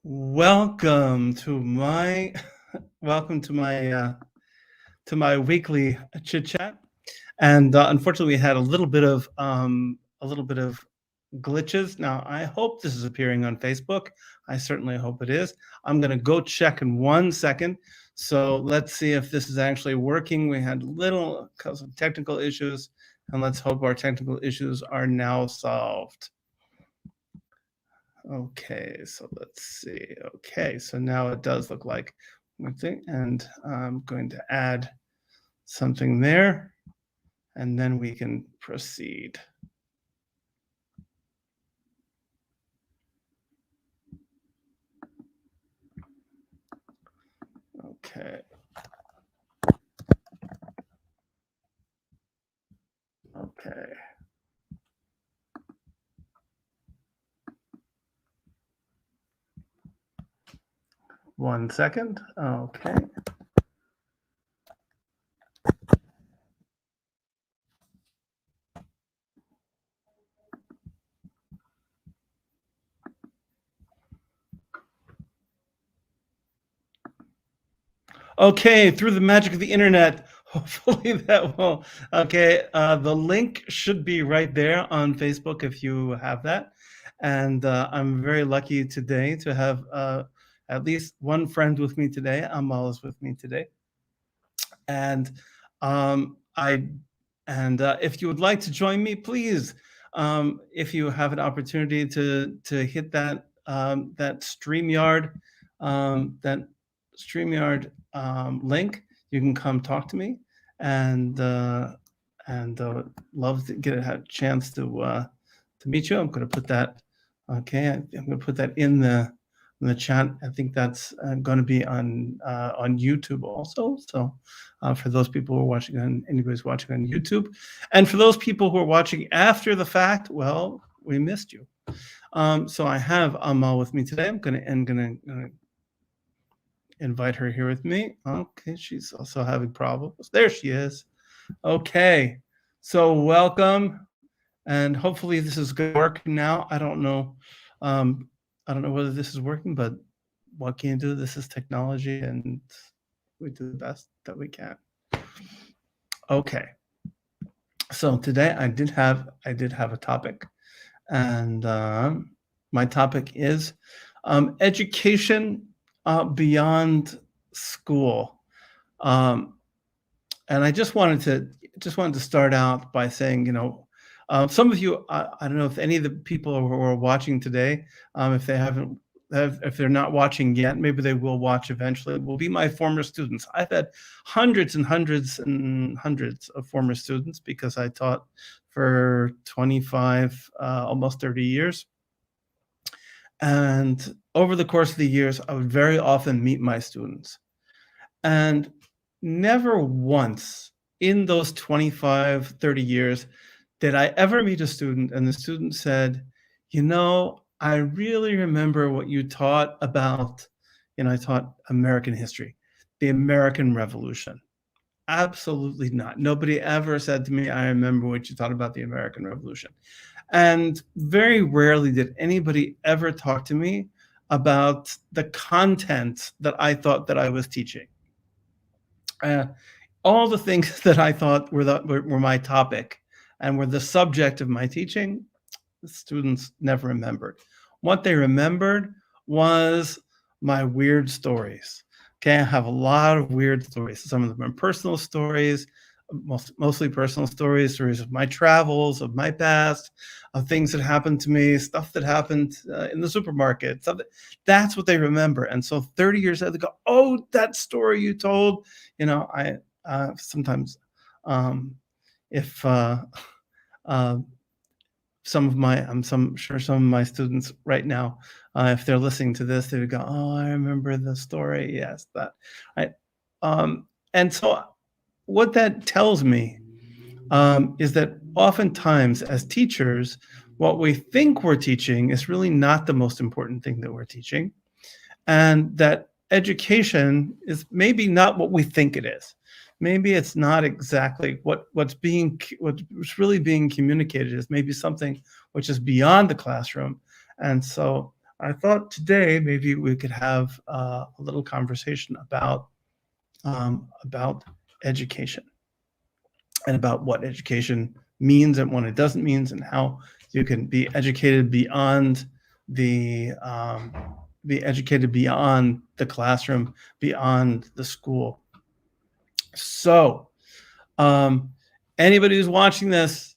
Welcome to my welcome to my weekly chit chat. And unfortunately, we had a little bit of glitches. Now, I hope this is appearing on Facebook. I certainly hope it is. I'm going to go check in 1 second. So let's see if this is actually working. We had little cause of technical issues, and let's hope our technical issues are now solved. Okay, so let's see. Okay, so now it does look like one thing, and I'm going to add something there, and then we can proceed. Okay. Okay. One second. Okay. Okay, through the magic of the internet, hopefully that will. Okay, the link should be right there on Facebook if you have that. And I'm very lucky today to have at least one friend with me today. Amal is with me today. And I and if you would like to join me, please, if you have an opportunity to hit that that StreamYard link, you can come talk to me, and love to get a chance to meet you. I'm going to put that. Okay, I'm going to put that in the chat. I think that's going to be on YouTube also. So for those people who are watching anybody's watching on YouTube, and for those people who are watching after the fact, well, we missed you. So I have Amal with me today. I'm gonna invite her here with me. Okay, she's also having problems. There she is. Okay, so welcome, and hopefully this is going to work now. I don't know. I don't know whether this is working, but what can you do? This is technology, and we do the best that we can. Okay. So today I did have a topic, and my topic is education beyond school. And I just wanted to start out by saying, some of you, I don't know if any of the people who are watching today, if they haven't, if they're not watching yet, maybe they will watch eventually, will be my former students. I've had hundreds and hundreds and hundreds of former students because I taught for 25, almost 30 years. And over the course of the years, I would very often meet my students. And never once in those 25, 30 years did I ever meet a student and the student said, I really remember what you taught about, I taught American history, the American Revolution. Absolutely not. Nobody ever said to me, I remember what you taught about the American Revolution. And very rarely did anybody ever talk to me about the content that I thought that I was teaching. All the things that I thought were my topic and were the subject of my teaching, the students never remembered. What they remembered was my weird stories. Okay, I have a lot of weird stories. Some of them are personal stories, mostly personal stories of my travels, of my past, of things that happened to me, stuff that happened in the supermarket. That's what they remember. And so 30 years later, they go, oh, that story you told. I sometimes, if I'm sure some of my students right now, if they're listening to this, they would go, oh, I remember the story. Yes, that. Right. And so what that tells me is that oftentimes as teachers, what we think we're teaching is really not the most important thing that we're teaching. And that education is maybe not what we think it is. Maybe it's not exactly what's really being communicated is maybe something which is beyond the classroom. And so I thought today maybe we could have a little conversation about education and about what education means and what it doesn't mean, and how you can be educated beyond the classroom, beyond the school. So, anybody who's watching this,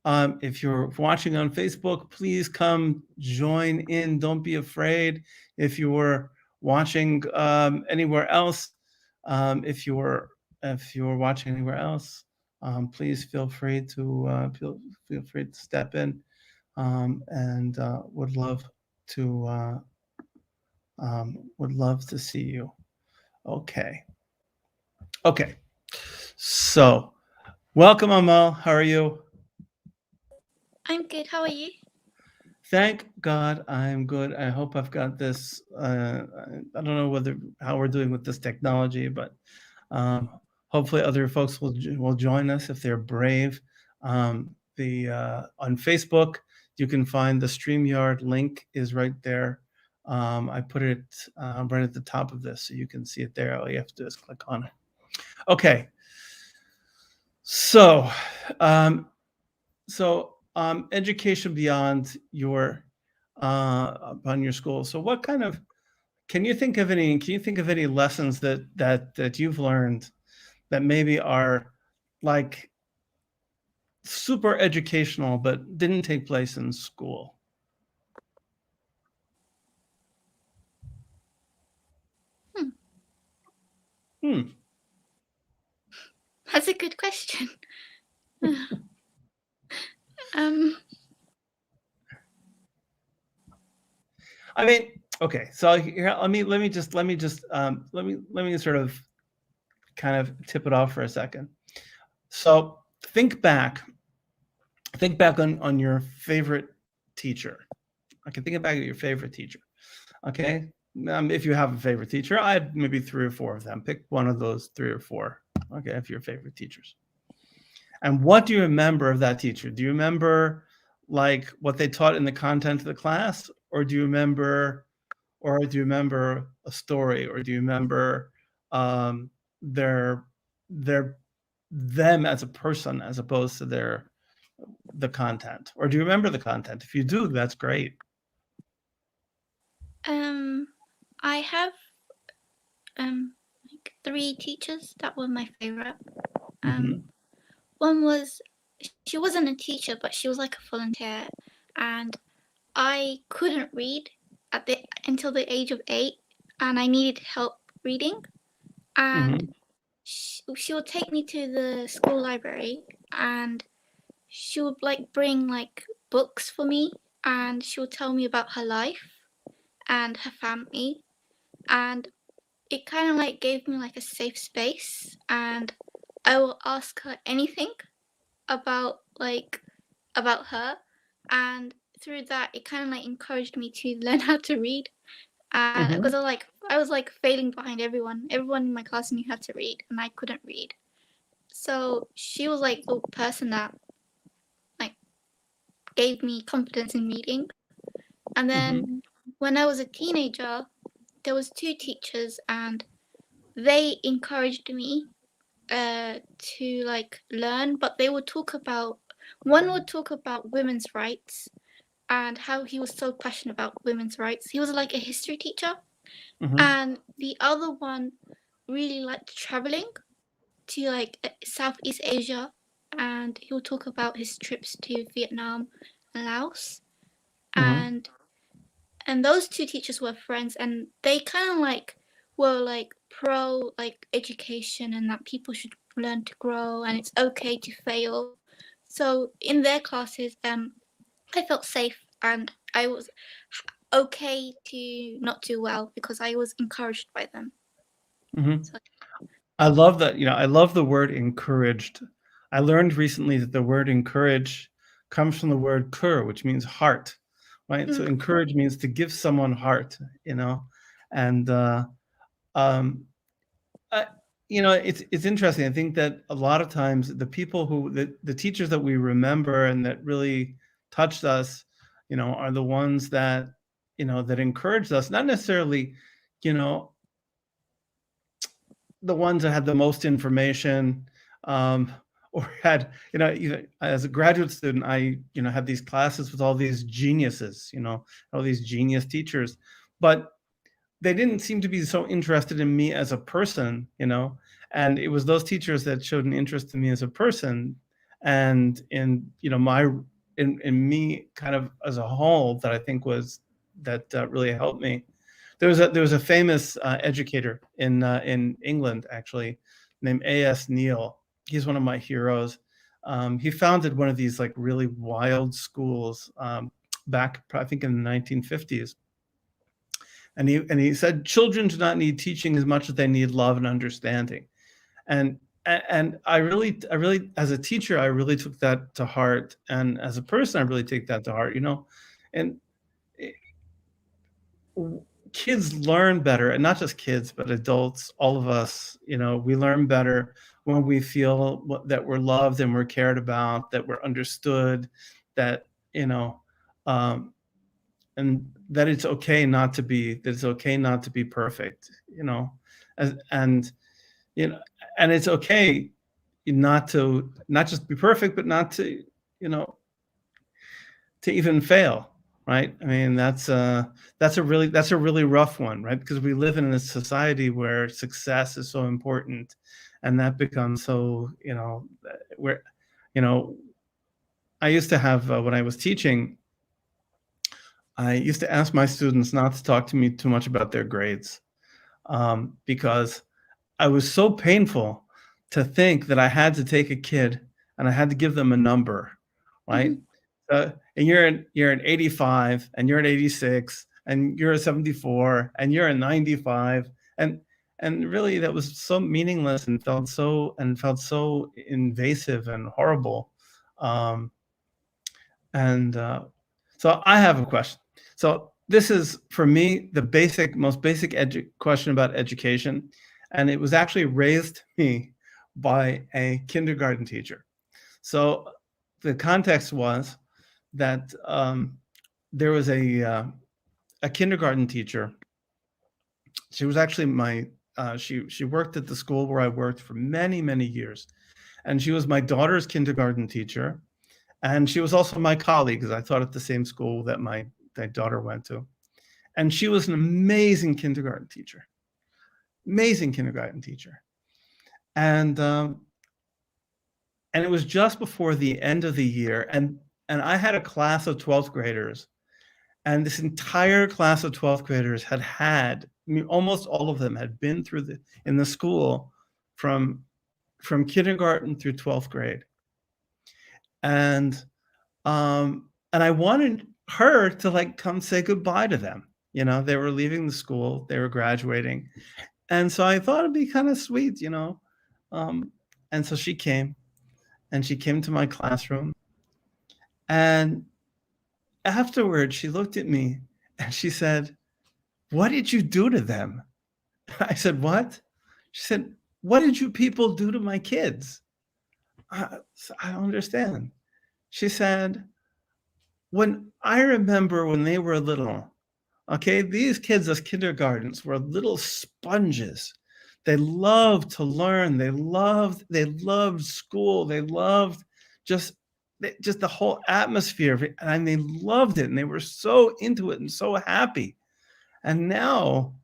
if you're watching on Facebook, please come join in. Don't be afraid. If you were watching anywhere else, if you're watching anywhere else, please feel free to step in, and would love to see you. Okay. So, welcome, Amal. How are you? I'm good. How are you? Thank God I'm good. I hope I've got this. I don't know how we're doing with this technology, but hopefully other folks will join us if they're brave. On Facebook, you can find the StreamYard link is right there. I put it right at the top of this, so you can see it there. All you have to do is click on it. Okay. So, education beyond your school. So, what kind of can you think of any lessons that you've learned that maybe are like super educational but didn't take place in school? That's a good question. I mean, okay. So here, let me sort of kind of tip it off for a second. So think back on your favorite teacher. Okay, think back at your favorite teacher. Okay, if you have a favorite teacher, I had maybe 3 or 4 of them. Pick one of those 3 or 4. Okay, if your favorite teachers. And what do you remember of that teacher? Do you remember like what they taught in the content of the class, or do you remember a story, or do you remember their them as a person as opposed to the content? Or do you remember the content? If you do, that's great. I have like 3 teachers that were my favorite. One was, she wasn't a teacher, but she was like a volunteer, and I couldn't read until the age of 8, and I needed help reading, and she would take me to the school library, and she would like bring like books for me, and she would tell me about her life and her family, and it kind of like gave me like a safe space, and I will ask her anything about her, and through that it kind of like encouraged me to learn how to read, and because I was like failing behind everyone in my class knew how to read and I couldn't read, so she was like the person that like gave me confidence in reading. And then when I was a teenager, there was 2 teachers, and they encouraged me to like learn, but they would talk about, one would talk about women's rights and how he was so passionate about women's rights. He was like a history teacher. And the other one really liked traveling to like Southeast Asia, and he would talk about his trips to Vietnam and Laos. And those 2 teachers were friends, and they kind of like were like pro like education and that people should learn to grow and it's okay to fail. So in their classes, I felt safe, and I was okay to not do well because I was encouraged by them. So, I love that. I love the word encouraged. I learned recently that the word encourage comes from the word cur, which means heart, right? So encourage means to give someone heart, and it's interesting. I think that a lot of times the people the teachers that we remember and that really touched us, are the ones that that encouraged us, not necessarily, you know, the ones that had the most information, or had, as a graduate student, I, had these classes with all these geniuses, all these genius teachers, but they didn't seem to be so interested in me as a person, and it was those teachers that showed an interest in me as a person, and in, my, in me kind of as a whole, that I think was, that really helped me. There was a famous educator in England, actually, named A.S. Neill. He's one of my heroes. He founded one of these like really wild schools back, I think, in the 1950s. And he said, children do not need teaching as much as they need love and understanding. And I really, as a teacher, I really took that to heart. And as a person, I really take that to heart, and kids learn better, and not just kids, but adults, all of us, we learn better when we feel that we're loved and we're cared about, that we're understood, that, and that it's okay not to be, perfect, and, and it's okay not just be perfect, but not to, to even fail. Right. I mean, that's a really rough one, right? Because we live in a society where success is so important, and that becomes so, where, I used to have, when I was teaching, I used to ask my students not to talk to me too much about their grades, because I was so painful to think that I had to take a kid and I had to give them a number, right? And you're an 85, and you're an 86, and you're a 74, and you're a 95, and really that was so meaningless, and felt so invasive and horrible. So I have a question. So this is, for me, the most basic question about education, and it was actually raised to me by a kindergarten teacher. So the context was that there was a kindergarten teacher. She was actually she worked at the school where I worked for many, many years. And she was my daughter's kindergarten teacher. And she was also my colleague, because I taught at the same school that my daughter went to. And she was an amazing kindergarten teacher. Amazing kindergarten teacher. And it was just before the end of the year. And I had a class of 12th graders, and this entire class of 12th graders I mean, almost all of them had been through in the school from kindergarten through 12th grade. And I wanted her to like come say goodbye to them. They were leaving the school, they were graduating. And so I thought it'd be kind of sweet, and so she came to my classroom. And afterwards, she looked at me and she said, "What did you do to them?" I said, "What?" She said, "What did you people do to my kids?" I don't understand. She said, I remember when they were little, okay, these kids as kindergartens were little sponges. They loved to learn. They loved school. They loved just the whole atmosphere of it, and they loved it, and they were so into it and so happy. And now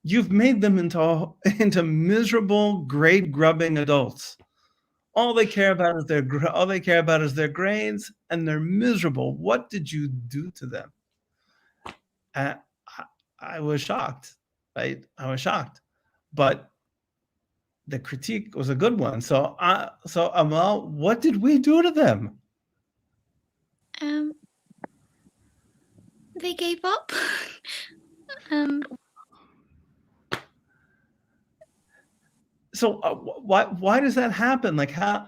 you've made them into miserable, grade grubbing adults. All they care about is their grades, and they're miserable. What did you do to them? I was shocked, right? I was shocked, but the critique was a good one. So Amal, what did we do to them? They gave up. So why does that happen? Like how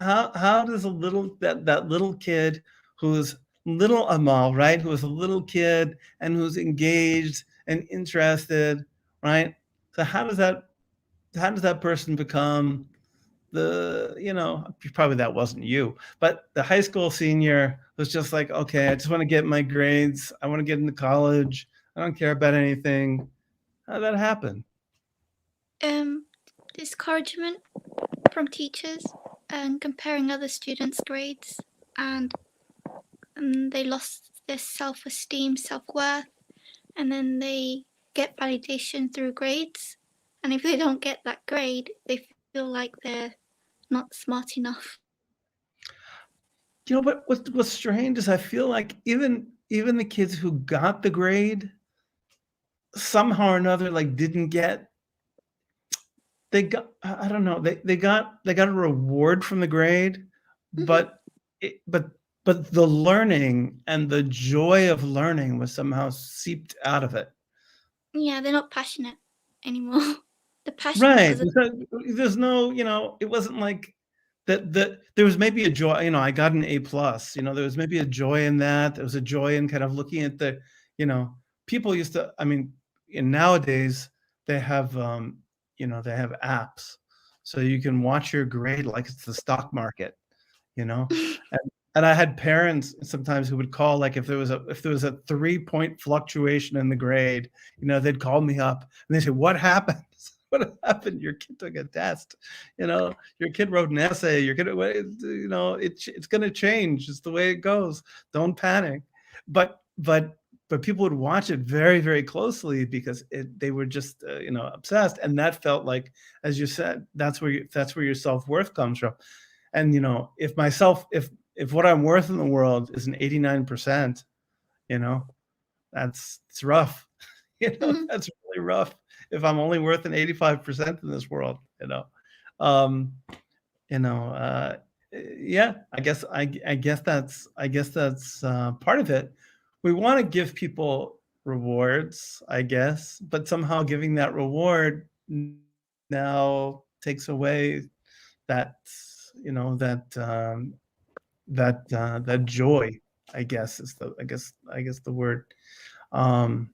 does that little kid who's little Amal, right? Who is a little kid and who's engaged and interested, right? So how does that person become probably that wasn't you, but the high school senior was just like, okay, I just want to get my grades. I want to get into college. I don't care about anything. How did that happen? Discouragement from teachers and comparing other students' grades, and they lost their self-esteem, self-worth, and then they get validation through grades. And if they don't get that grade, they feel like they're not smart enough. You know, but what's strange is I feel like even the kids who got the grade somehow or another like didn't get they got I don't know they got a reward from the grade, Mm-hmm. but it, but the learning and the joy of learning was somehow seeped out of it. Yeah, they're not passionate anymore. The passion Right. doesn't. There's no, it wasn't like that there was maybe a joy, I got an A plus, there was maybe a joy in that. There was a joy in kind of looking at you know, people used to, I mean, nowadays they have they have apps. So you can watch your grade like it's the stock market, you know? And I had parents sometimes who would call, like if there was a 3-point fluctuation in the grade, they'd call me up and they say, "What happened? What happened? Your kid took a test. Your kid wrote an essay. You're gonna, it's gonna change. It's the way it goes. Don't panic." But people would watch it very, very closely because they were just obsessed, and that felt like, as you said, that's where your self-worth comes from. And if what I'm worth in the world is an 89%, it's rough. Mm-hmm. That's really rough. If I'm only worth an 85% in this world, um, yeah, I guess that's part of it. We want to give people rewards, I guess, but somehow giving that reward now takes away that that joy, I guess is the word. Um,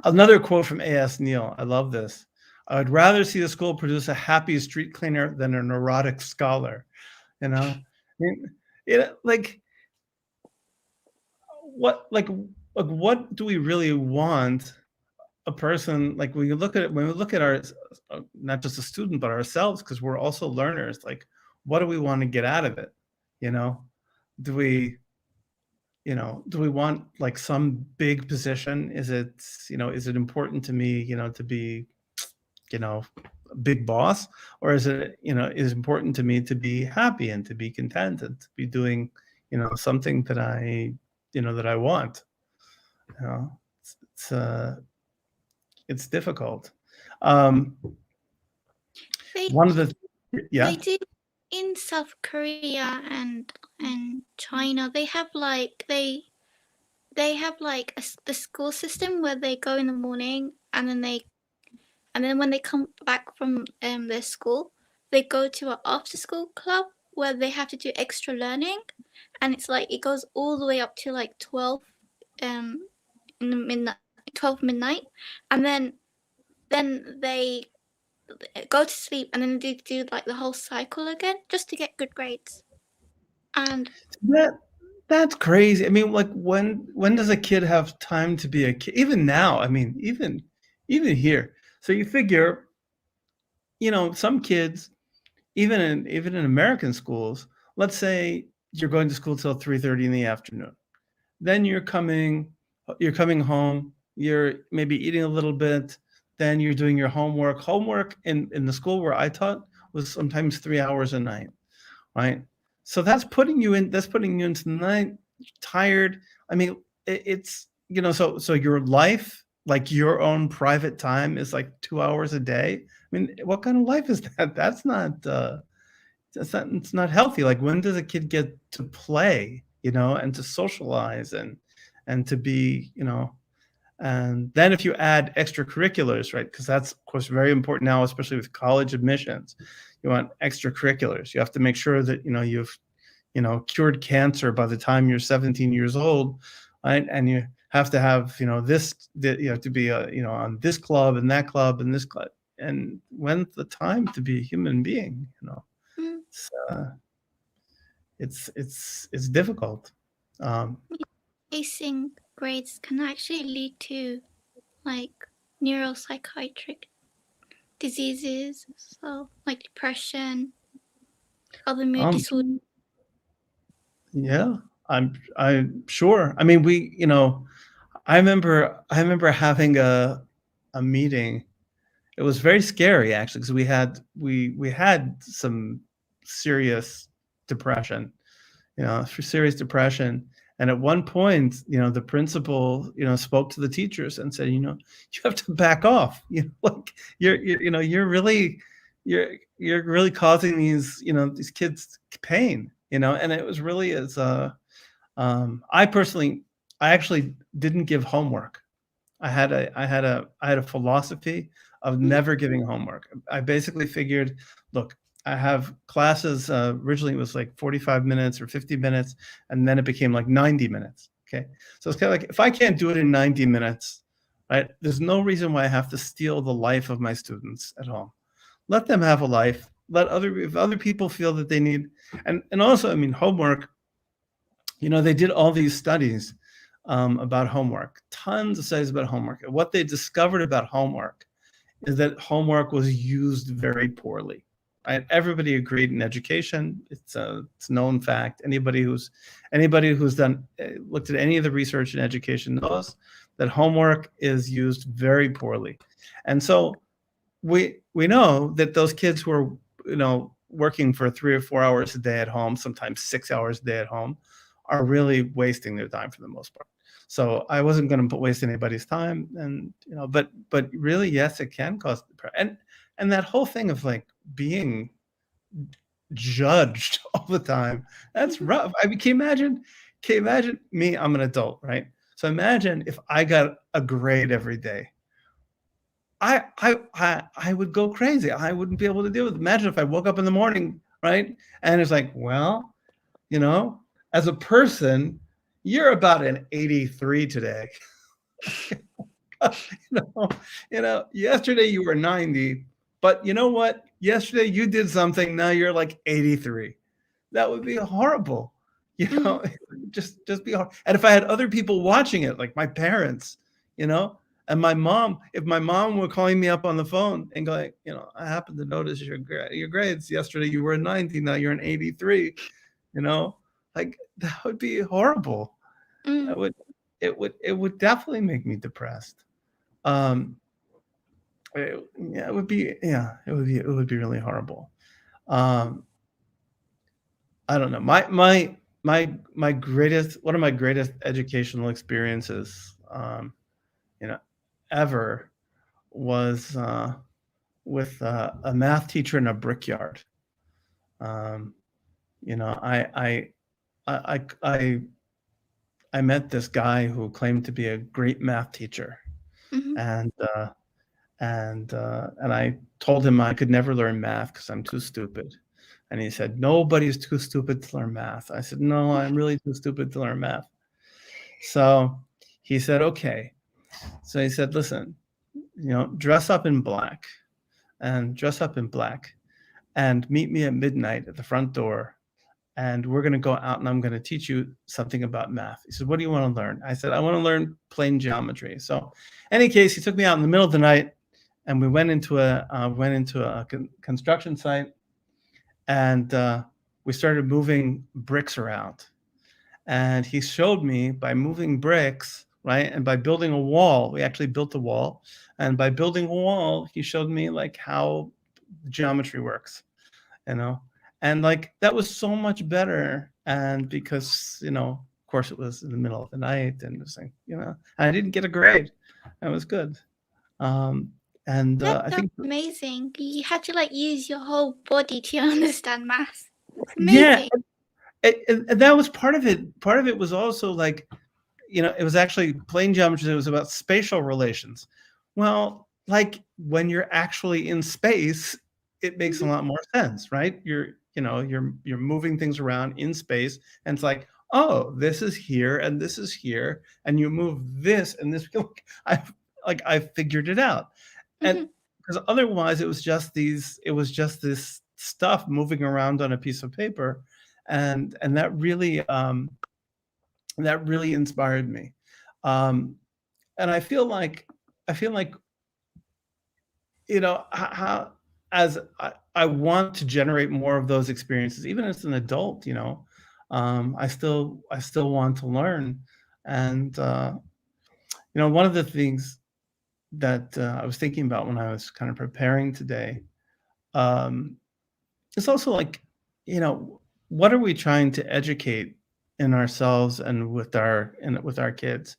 Another quote from A.S. Neill. I love this. "I would rather see the school produce a happy street cleaner than a neurotic scholar." You know, I mean, like what do we really want a person like when we look at our not just a student but ourselves, because we're also learners. Like, what do we want to get out of it? You know, do we do we want like some big position? Is it important to me, to be, a big boss? Or is it important to me to be happy and to be content and to be doing, something that I want? You know, it's it's difficult. Um, They one of the they Yeah. do in South Korea and China. They have like the school system where they go in the morning and then when they come back from their school, they go to an after school club where they have to do extra learning, and it's like it goes all the way up to like 12 in the midnight 12 midnight, and then they go to sleep and then they do like the whole cycle again just to get good grades. And That that's crazy. I mean, like when does a kid have time to be a kid? Even now, I mean, even here. So you figure, some kids, even in American schools, let's say you're going to school till 3:30 in the afternoon. Then you're coming home, you're maybe eating a little bit, then you're doing your homework. Homework in the school where I taught was sometimes 3 hours a night, right? So that's putting you into the night, tired. I mean, it's so your life, like your own private time, is like 2 hours a day. I mean, what kind of life is that? It's not healthy. Like, when does a kid get to play, and to socialize and to be, and then if you add extracurriculars, right? Because that's of course very important now, especially with college admissions. You want extracurriculars. You have to make sure that you've cured cancer by the time you're 17 years old, right? And you have to have you have to be on this club and that club and this club. And when's the time to be a human being? mm, It's it's difficult. Um, chasing grades can actually lead to like neuropsychiatric diseases, so like depression, other mood Um, disorders. yeah, I'm sure. I mean, I remember having a meeting. It was very scary actually because we had some serious depression, for serious depression. And at one point, the principal, spoke to the teachers and said, you have to back off. Like you're really causing these kids pain. And it was really as I actually didn't give homework. I had a philosophy of Mhm. never giving homework. I basically figured, look, I have classes. Originally, it was like 45 minutes or 50 minutes, and then it became like 90 minutes. Okay, so it's kind of like if I can't do it in 90 minutes, right? There's no reason why I have to steal the life of my students at home. Let them have a life. If other people feel that they need, and also, I mean, homework. They did all these studies about homework, tons of studies about homework. And what they discovered about homework is that homework was used very poorly. Right? Everybody agreed in education. It's known fact. Anybody who's done looked at any of the research in education knows that homework is used very poorly. And so we know that those kids who are working for 3 or 4 hours a day at home, sometimes 6 hours a day at home, are really wasting their time for the most part. So I wasn't going to waste anybody's time, and but really, yes, it can cause depression. And that whole thing of like being judged all the time, that's Mhm. rough. I mean, can you imagine me? I'm an adult, right? So imagine if I got a grade every day. I would go crazy. I wouldn't be able to deal with it. Imagine if I woke up in the morning, right? And it's like, well, you know, as a person, you're about an 83 today. you know, yesterday you were 90, but you know what? Yesterday you did something, now you're like 83. That would be horrible. Mhm. Just be hard. And if I had other people watching it, like my parents, and my mom, if my mom were calling me up on the phone and going, I happen to notice your grades. Yesterday you were a 90, now you're an 83, you know, like that would be horrible. That Mm. would it would definitely make me depressed. Um, yeah, it would be really horrible. Um, I don't know. My greatest one of my greatest educational experiences, you know, ever was with a math teacher in a brickyard. Um, you know, I met this guy who claimed to be a great math teacher, Mhm. and and I told him I could never learn math because I'm too stupid. And he said, "Nobody's too stupid to learn math." I said, "No, I'm really too stupid to learn math." So he said, "Okay." So he said, "Listen, dress up in black and meet me at midnight at the front door. And we're going to go out and I'm going to teach you something about math." He said, "What do you want to learn?" I said, "I want to learn plane geometry." So, any case, he took me out in the middle of the night, and we went into a construction site, and we started moving bricks around. And he showed me by moving bricks, right, and by building a wall. We actually built a wall, and by building a wall, he showed me like how geometry works, you know, and like that was so much better. And because of course, it was in the middle of the night, and it was like I didn't get a grade. That was good. Um, and That I sounds think amazing. You had to like use your whole body to understand math. It's yeah, amazing. and that was part of it. Part of it was also like it was actually plane geometry. It was about spatial relations. Well, like when you're actually in space, it makes a Mhm. lot more sense, right? You're moving things around in space, and it's like, oh, this is here and this is here, and you move this and this. I I figured it out, and Mhm. because otherwise it was just this stuff moving around on a piece of paper, and that really inspired me. Um, and I feel like how as I want to generate more of those experiences, even as an adult. I still want to learn, and one of the things that I was thinking about when I was kind of preparing today, um, is also like, what are we trying to educate in ourselves and with our kids?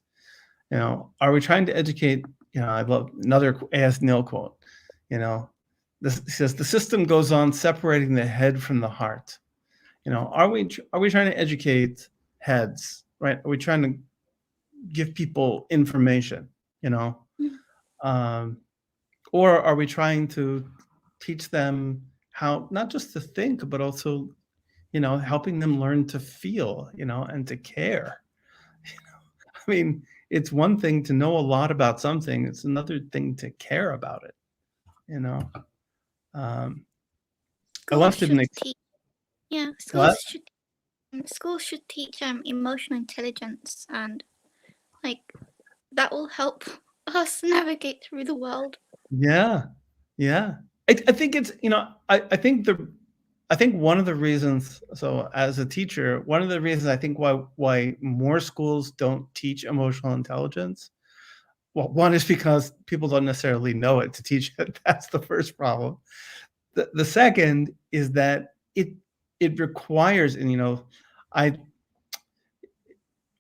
Are we trying to educate? I love another A.S. Neill quote. You know, he says the system goes on separating the head from the heart. Are we trying to educate heads? Right? Are we trying to give people information? You know, Mm. um, or are we trying to teach them how not just to think, but also helping them learn to feel, and to care? I mean, it's one thing to know a lot about something, it's another thing to care about it, you know? Um, I Schools once did an should ex teach. Yeah, what? schools should teach emotional intelligence, and like that will help us navigate through the world. Yeah, yeah. I think it's I think one of the reasons, so as a teacher, one of the reasons I think why more schools don't teach emotional intelligence, well, one is because people don't necessarily know it to teach it. That's the first problem. The second is that it requires, and I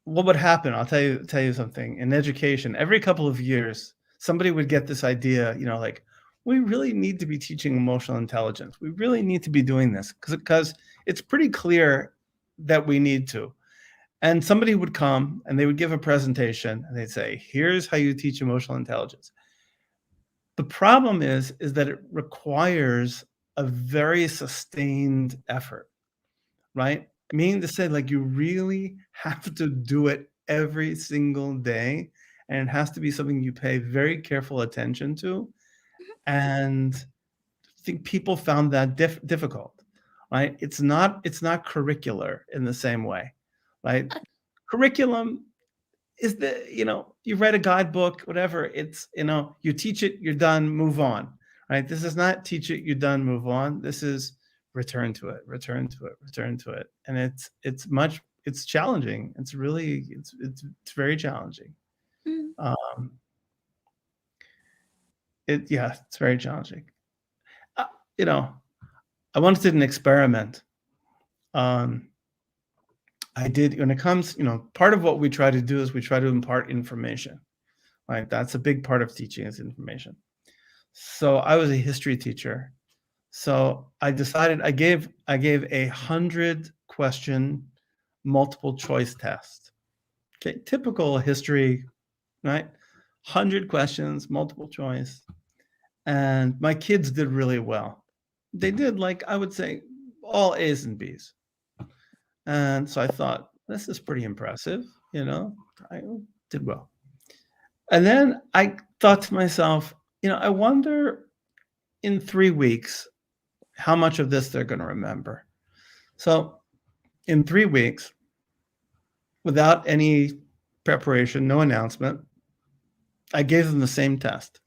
what would happen, I'll tell you something. In education, every couple of years, somebody would get this idea, like, we really need to be teaching emotional intelligence. We really need to be doing this because it's pretty clear that we need to. And somebody would come and they would give a presentation and they'd say, here's how you teach emotional intelligence. The problem is that it requires a very sustained effort, right? Meaning to say, like, you really have to do it every single day, and it has to be something you pay very careful attention to, and I think people found that difficult, right? It's not curricular in the same way, right? Uh, Curriculum is you write a guidebook, whatever. It's you teach it, you're done, move on, right? This is not teach it, you're done, move on. This is return to it, return to it, return to it, and it's challenging. It's very challenging. mm, um it's very challenging. uh, you know I once did an experiment. um I did, when it comes, part of what we try to do is we try to impart information, right? That's a big part of teaching, is information. So I was a history teacher. So I decided I gave 100-question multiple choice test. Okay, typical history, right? 100 questions, multiple choice. And my kids did really well. They did, like, I would say, all A's and B's. And so I thought, this is pretty impressive, I did well. And then I thought to myself, I wonder in 3 weeks how much of this they're going to remember. So in 3 weeks, without any preparation, no announcement, I gave them the same test,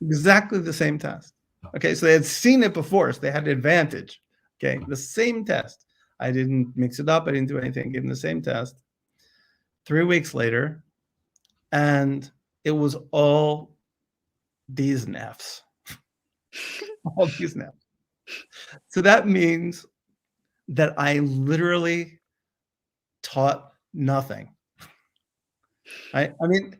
exactly the same test. Okay, so they had seen it before, so they had an advantage. Okay, the same test. I didn't mix it up. I didn't do anything. Gave them the same test. 3 weeks later, and it was all D's and F's. All D's and F's. So that means that I literally taught nothing. I mean,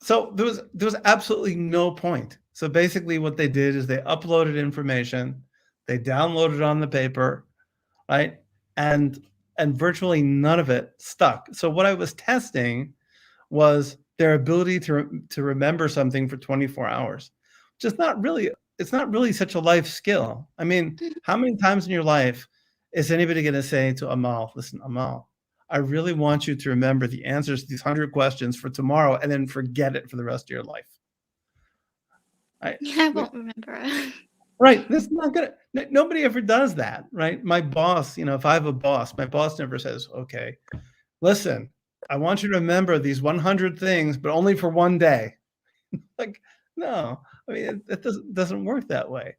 so there was absolutely no point. So basically, what they did is they uploaded information, they downloaded on the paper, right, and virtually none of it stuck. So what I was testing was their ability to remember something for 24 hours. Just not really. It's not really such a life skill. I mean, how many times in your life is anybody going to say to Amal, listen, Amal, I really want you to remember the answers to these 100 questions for tomorrow and then forget it for the rest of your life. yeah, I won't remember it. Right. That's not gonna. Nobody ever does that, right? My boss, if I have a boss, my boss never says, "Okay, listen. I want you to remember these 100 things, but only for one day. Like, no, I mean, it doesn't work that way,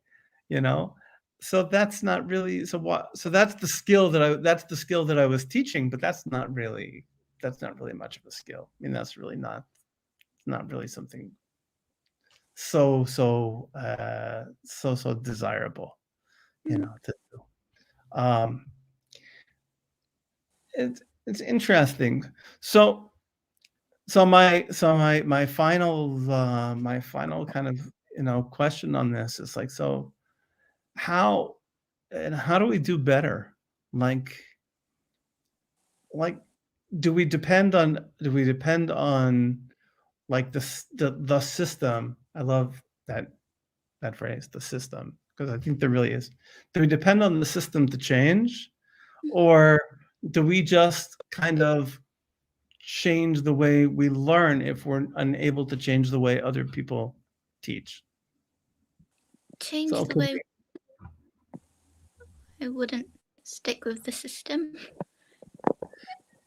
you know? So that's not really, so that's the skill that I was teaching, but that's not really much of a skill. I mean, that's really not really something so desirable, you know, to do. Um, it's interesting. So my final kind of, question on this is like, so how how do we do better? Like like do we depend on like the system? I love that phrase, the system, because I think there really is. Do we depend on the system to change, or do we just kind of change the way we learn if we're unable to change the way other people teach? Change So the way I wouldn't stick with the system.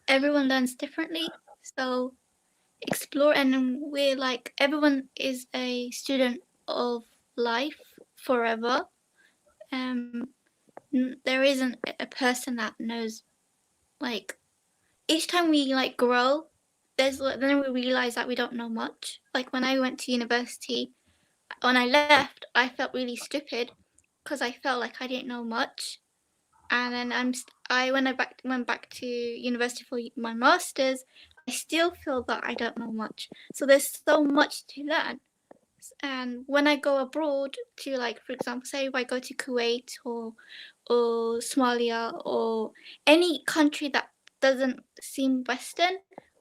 Everyone learns differently, so explore, and we're like, everyone is a student of life forever. There isn't a person that knows, like, each time we like grow, then we realize that we don't know much. Like when I went to university, when I left, I felt really stupid because I felt like I didn't know much. And then I when I went back to university for my masters, I still feel that I don't know much. So there's so much to learn. And when I go abroad to, like, for example, say if I go to Kuwait or Somalia or any country that doesn't seem Western,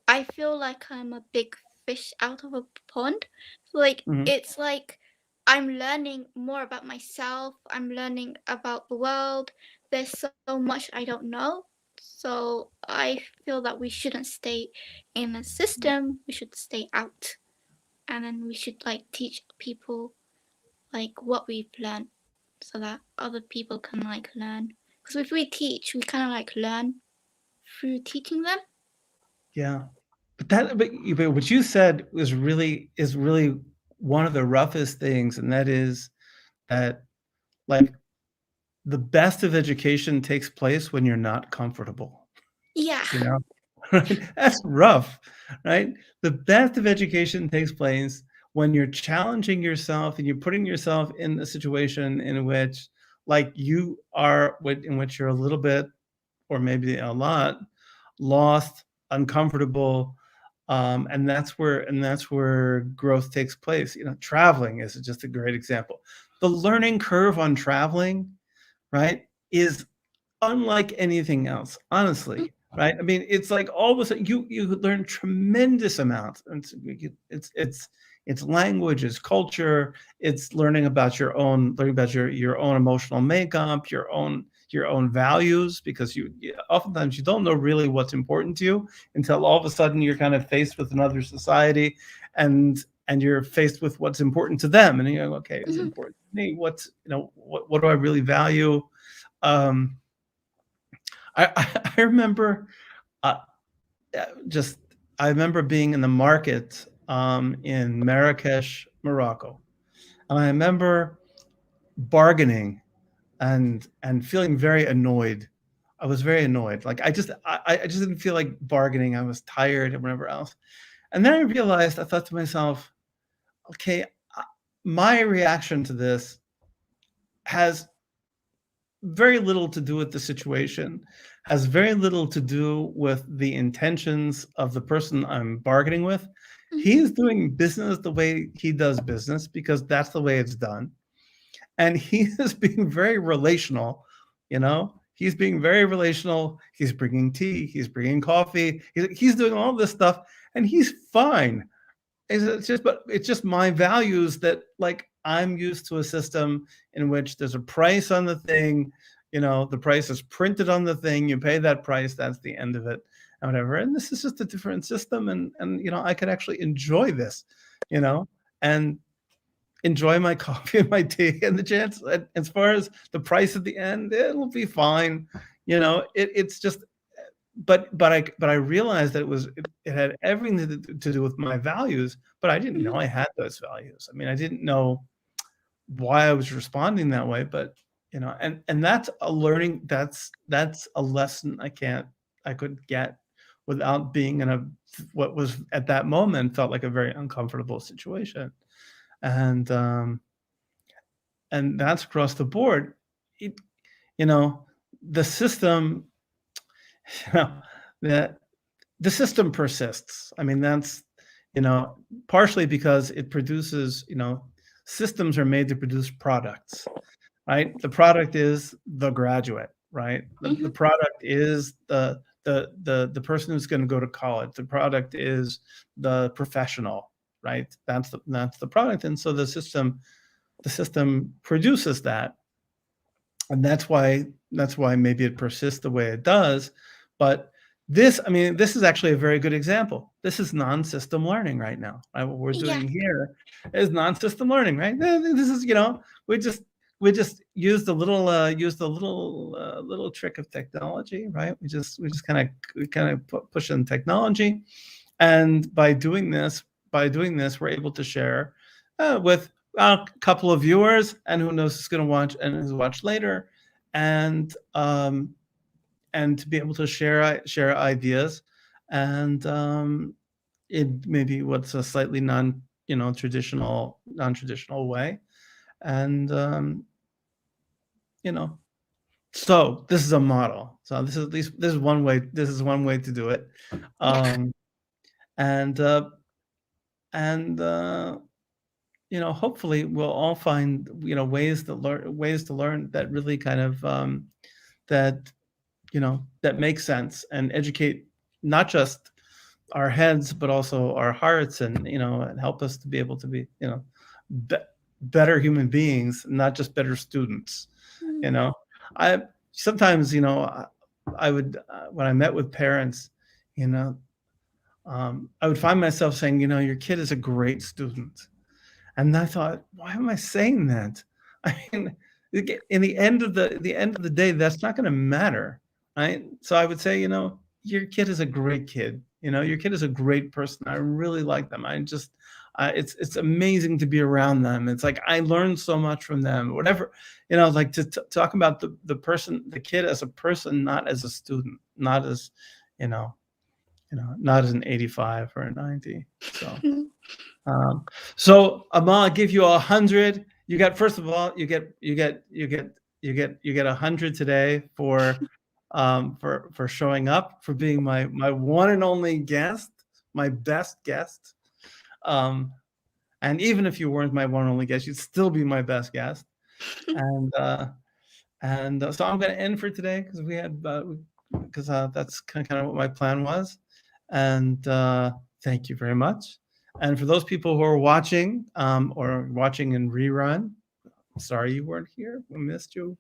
I feel like I'm a big fish out of a pond. So like Mhm. it's like I'm learning more about myself. I'm learning about the world. There's so much I don't know. So I feel that we shouldn't stay in a system. We should stay out, and then we should like teach people like what we've learned so that other people can like learn, because if we teach, we kind of like learn through teaching them. Yeah. But what you said is really one of the roughest things, and that is that, like, the best of education takes place when you're not comfortable, Yeah. you know? Right? That's rough, right? The best of education takes place when you're challenging yourself and you're putting yourself in a situation in which, like, in which you're a little bit, or maybe a lot, lost, uncomfortable, and that's where growth takes place. Traveling is just a great example. The learning curve on traveling, right, is unlike anything else, honestly, right? I mean, it's like all of a sudden you learn tremendous amounts. And it's language, it's culture, it's learning about your own emotional makeup, your own values, because oftentimes you don't know really what's important to you until all of a sudden you're kind of faced with another society, and you're faced with what's important to them, and you're like, okay, is it Mhm. important to me? What do I really value? um I remember, uh, just I remember being in the market, in Marrakesh, Morocco, and I remember bargaining and feeling very annoyed. I was very annoyed. Like, I just didn't feel like bargaining. I was tired and whatever else. And then I realized, I thought to myself, okay, my reaction to this has very little to do with the situation, has very little to do with the intentions of the person I'm bargaining with. Mhm. He's doing business the way he does business because that's the way it's done. And he is being very relational, He's being very relational. He's bringing tea, he's bringing coffee, he's doing all this stuff, and he's fine. It's just my values that, like, I'm used to a system in which there's a price on the thing, the price is printed on the thing, you pay that price, that's the end of it, and whatever. And this is just a different system, and I could actually enjoy this, you know, and enjoy my coffee and my tea, and the chance, as far as the price at the end, it'll be fine. It's just but I realized that it had everything to do with my values, but I didn't know I had those values. I mean, I didn't know why I was responding that way, but and that's a learning, that's a lesson I couldn't get without being in what was at that moment felt like a very uncomfortable situation. And that's across the board. It, the system, you know, the the system persists. I mean, that's, partially because it produces, systems are made to produce products, right? The product is the graduate, right? The product is the person who's going to go to college. The product is the professional, right? That's the product. And so the system produces that. And that's why maybe it persists the way it does. But this is actually a very good example. This is non-system learning right now. Right? What we're doing here is non-system learning, right? This is, we just used a little little trick of technology, right? We just kind of push in technology, and by doing this, we're able to share with a couple of viewers, and who knows who's going to watch and who's watched later, and to be able to share ideas, and in maybe what's a slightly non-traditional way, and so this is a model. So this is one way. This is one way to do it, and hopefully we'll all find ways to learn that really kind of that that make sense and educate not just our heads but also our hearts, and and help us to be able to be better human beings, not just better students. I sometimes I would when I met with parents, I would find myself saying, your kid is a great student. And I thought, why am I saying that? I mean, in the end of the day, that's not going to matter, right? So I would say, your kid is a great kid. Your kid is a great person. I really like them. It's amazing to be around them. It's like I learned so much from them. Whatever, like to talk about the kid as a person, not as a student, not as, not as an 85 or a 90. So Amal, I give you 100. You got, first of all, you get 100 today for showing up, for being my one and only guest, my best guest. And even if you weren't my one and only guest, you'd still be my best guest. And so I'm going to end for today, because we had that's kind of what my plan was. And thank you very much. And for those people who are watching or watching in rerun, sorry you weren't here. We missed you.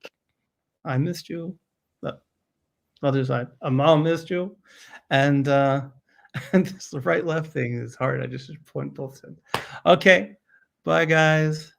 I missed you. The other side, Amal missed you. And this right left thing is hard. I just point both sides. Okay, bye guys.